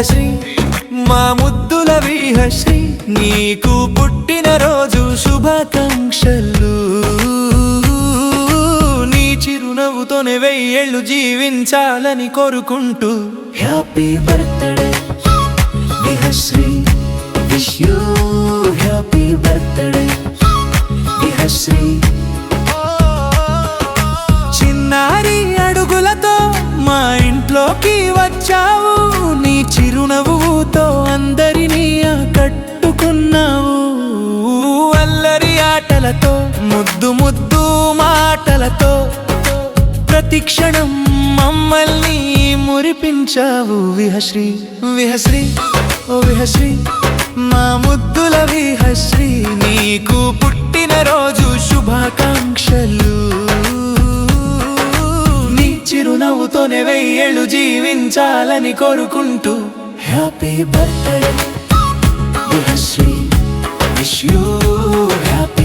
విహశ్రీ మా ముద్దుల విహశ్రీ నీకు పుట్టినరోజు శుభాకాంక్షలు నీ చిరునవ్వుతోనే 1000 ఏళ్ళు జీవించాలని కోరుకుంటూ happy birthday Vihashri wish you happy birthday Vihashri చిన్నారి అడుగులతో మా ఇంట్లోకి వచ్చావు నీ చిరునవ్వుతో అందరినీ ఆకట్టుకున్నావు అల్లరి ఆటలతో ముద్దు ముద్దు మాటలతో ప్రతి క్షణం మమ్మల్ని మురిపించావు విహశ్రీ విహశ్రీ ఓ విహశ్రీ మా ముద్దుల విహశ్రీ నీకు పుట్టినరోజు శుభాకాంక్షలు నీ చిరునవ్వుతోనే 1000 ఏళ్ళు జీవించాలని కోరుకుంటూ happy birthday Vihashri wish you happy